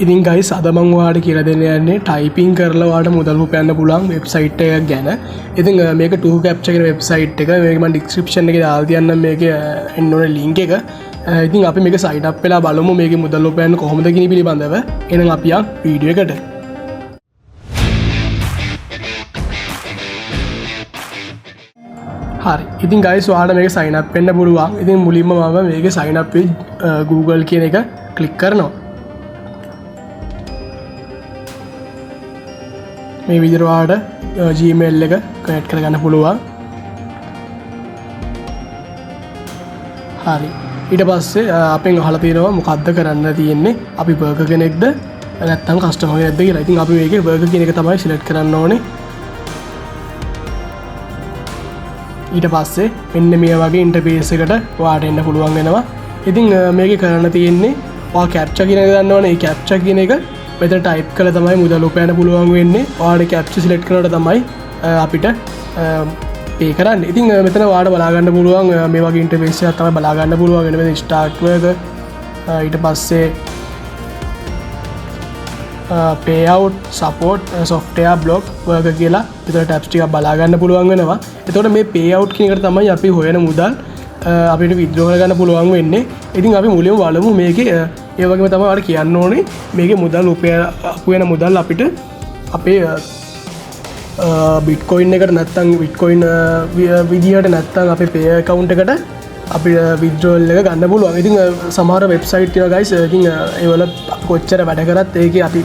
ඉතින් ගයිස් අද මම ඔයාලට කියලා දෙන්න යන්නේ ටයිපින් කරලා ඔයාලට මුදල් උපයන්න පුළුවන් වෙබ්සයිට් එකක් ගැන. ඉතින් මේක 2captcha කියන වෙබ්සයිට් එක. මේක මම ඩිස්ක්‍රිප්ෂන් එකේ දාලා තියන්නම් මේකේ එන්න ඕන link එක. ඉතින් අපි මේක sign up වෙලා බලමු මේකේ මුදල් උපයන්න කොහොමද කියන පිළිබඳව. එහෙනම් අපි යන් වීඩියෝ එකට. හරි. ඉතින් ගයිස් ඔයාලට මේක sign up වෙන්න පුළුවන්. ඉතින් මුලින්ම මම මේකේ sign up with Google කියන එක ක්ලික් කරනවා. මේ විදිහට ඔයාලට Gmail එක කනෙක්ට් කරගන්න පුළුවන්. හරි. ඊට පස්සේ අපෙන් අහලා තියෙනවා මොකද්ද කරන්න තියෙන්නේ? අපි වර්කර් කෙනෙක්ද නැත්නම් කස්ටමර් කෙනෙක්ද කියලා. ඉතින් අපි මේකේ වර්කර් කියන එක තමයි සිලෙක්ට් කරන්න ඕනේ. ඊට පස්සේ මෙන්න මේ වගේ ඉන්ටර්ෆේස් එකට ඔයාලට එන්න පුළුවන් වෙනවා. ඉතින් මේකේ කරන්න තියෙන්නේ ඔයා captcha කියන එක දන්න ඕනේ. මේ captcha කියන එක මෙතන ටයිප් කරලා තමයි මුදල් උපයන්න පුළුවන් වෙන්නේ. ඔයාලට captcha select කරනකොට තමයි අපිට pay කරන්න. ඉතින් මෙතන ඔයාලට බලා ගන්න පුළුවන් මේ වගේ ඉන්ටර්ෆේස් එකක් තමයි බලා ගන්න පුළුවන් වෙන මෙතන start work ඊට පස්සේ payout support software block work කියලා මෙතන tabs ටිකක් බලා ගන්න පුළුවන් වෙනවා. එතකොට මේ payout කියන එකට තමයි අපි හොයන මුදල් අපිට withdraw කරගන්න පුළුවන් වෙන්නේ. ඉතින් අපි මුලින්ම බලමු මේකේ ඒ වගේම තමයි ඔයාලට කියන්න ඕනේ මේකේ මුදල් උපයන මුදල් අපිට අපේ Bitcoin එකට නැත්නම් Bitcoin විදියට නැත්නම් අපේ pay account එකට අපිට withdrawal එක ගන්න පුළුවන්. ඉතින් සමහර වෙබ්සයිට් ඒවා guys ඉතින් ඒවල කොච්චර වැඩ කරත් ඒකේ අපි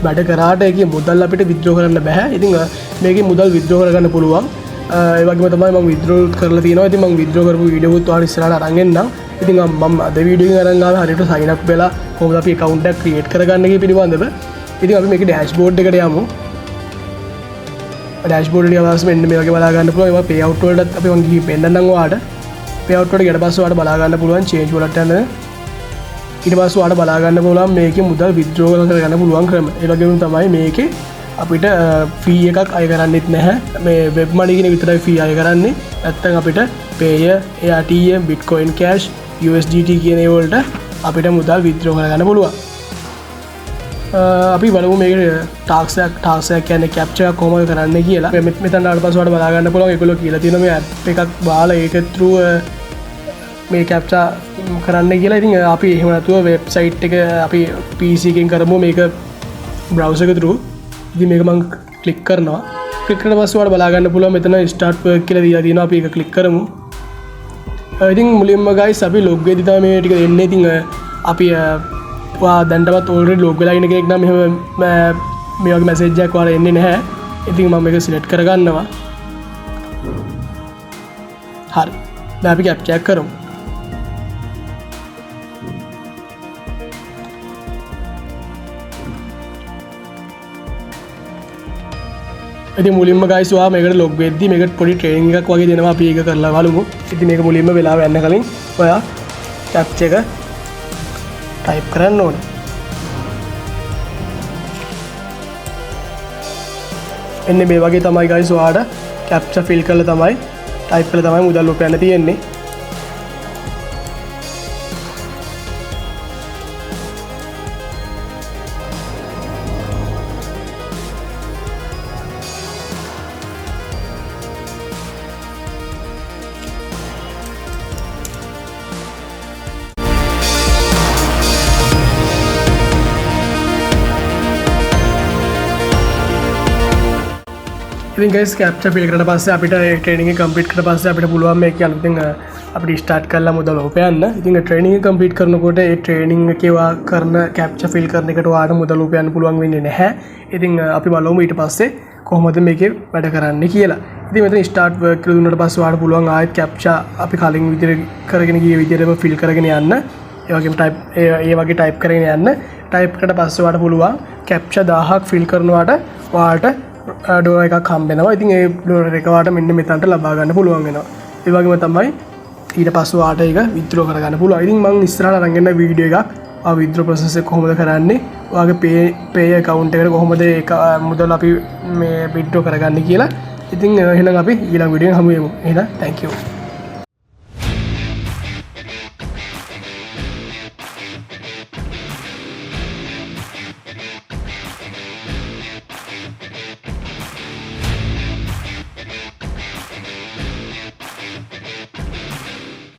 වැඩ කරාට ඒකේ මුදල් අපිට withdraw කරන්න බෑ. ඉතින් මේකේ මුදල් withdraw කරගන්න පුළුවන්. ඒ වගේම තමයි මම withdraw කරලා තියෙනවා. ඉතින් මම withdraw කරපු වීඩියෝ උත් ඔයාලා ඉස්සරහට අරන් එන්නම්. ඉතින් මම අද වීඩියෝ එකෙන් අරන් ආවේ හරියට sign up වෙලා කොහොමද අපි account එකක් create කරගන්න කියන පිළිබඳව. ඉතින් අපි මේකේ dashboard එකට යමු. dashboard එකට අවශ්‍ය මෙන්න මේ වගේ බලා ගන්න පුළුවන්. ඒවා payout වලටත් අපි මම ගිහින් පෙන්නන්නම් ඔයාලට. payout වලට ගියට පස්සේ ඔයාලට බලා ගන්න පුළුවන් change වලට යන. ඊට පස්සේ ඔයාලට බලා ගන්න පුළුවන් මේකේ මුදල් withdraw කරගන්න පුළුවන් ක්‍රම. ඒ වගේම තමයි මේකේ අපිට ෆී එකක් අය කරන්නෙත් නැහැ. මේ වෙබ් මනි කියන විතරයි ෆී අය කරන්නේ. නැත්නම් අපිට Payer, AirTM, Bitcoin Cash, USDT කියන ඒ වලට අපිට මුදල් withdraw කරගන්න පුළුවන්. අපි බලමු මේකේ ටාස්ක් එකක් කියන්නේ captcha එක කොහොමද කරන්නේ කියලා. මෙතන ආවට පස්සේ ඔයාලට බලා ගන්න පුළුවන් ඒගොල්ලෝ කියලා තියෙනවා මේ app එකක් බාලා ඒක through මේ captcha කරන්න කියලා. ඉතින් අපි එහෙම නැතුව වෙබ්සයිට් එක අපි PC එකෙන් කරමු මේක browser එක through. ඉතින් මේක මම ක්ලික් කරනවා. ක්ලික් කරලා පස්සේ ඔයාලට බලා ගන්න පුළුවන් මෙතන start work කියලා දීලා තියෙනවා. අපි ඒක ක්ලික් කරමු. ඉතින් මුලින්ම guys අපි log වෙද්දි තමයි මේ ටික එන්නේ. ඉතින් අපි ඔයා දැන්ටමත් already log වෙලා ඉන්න කෙනෙක් නම් මෙහෙම මේ වගේ message එකක් ඔයාලට එන්නේ නැහැ. ඉතින් මම මේක select කරගන්නවා. හරි. දැන් අපි captcha එක කරමු. ඉතින් මුලින්ම guys ඔයා මේකට log වෙද්දි මේකට පොඩි training එකක් වගේ දෙනවා. අපි ඒක කරලා බලමු. ඉතින් මේක මුලින්ම වෙලාව යන්න කලින් ඔයා captcha එක type කරන්න ඕනේ. එන්නේ මේ වගේ තමයි guys ඔයාට captcha fill කරලා තමයි type කරලා තමයි මුදල් උපයන්න තියෙන්නේ. ඉතින් guys captcha fill කරලා පස්සේ අපිට ඒ training එක complete කරලා පස්සේ අපිට පුළුවන් මේක අලුතෙන් අපිට start කරලා මුදල් උපයන්න. ඉතින් training එක complete කරනකොට ඒ training එකේ වා කරන captcha fill කරන එකට ඔයාලට මුදල් උපයන්න පුළුවන් වෙන්නේ නැහැ. ඉතින් අපි බලමු ඊට පස්සේ කොහොමද මේකේ වැඩ කරන්නේ කියලා. ඉතින් මෙතන start work කියලා දුන්නාට පස්සේ ඔයාලට පුළුවන් ආයෙත් captcha අපි කලින් විදිහට කරගෙන ගිය විදිහටම fill කරගෙන යන්න. ඒ වගේම වගේ type කරගෙන යන්න. type කරලා පස්සේ ඔයාලට පුළුවන් captcha 1000ක් fill කරනවාට ඔයාලට ඩොලර් එකක් හම්බ වෙනවා. ඉතින් ඒ ඩොලර් එක වාට මෙන්න මෙතනට ලබා ගන්න පුළුවන් වෙනවා. ඒ වගේම තමයි ඊට පස්සේ වාට ඒක withdraw කරගන්න පුළුවන්. ඉතින් මම ඉස්සරහට අරන් එන්න වීඩියෝ එකක් withdraw process එක කොහොමද කරන්නේ, ඔයාගේ pay account එකට කොහොමද ඒක මුදල් අපි මේ withdraw කරගන්නේ කියලා. ඉතින් එහෙනම් අපි ඊළඟ වීඩියෝ එකෙන් හමු වෙමු. එහෙනම් thank you.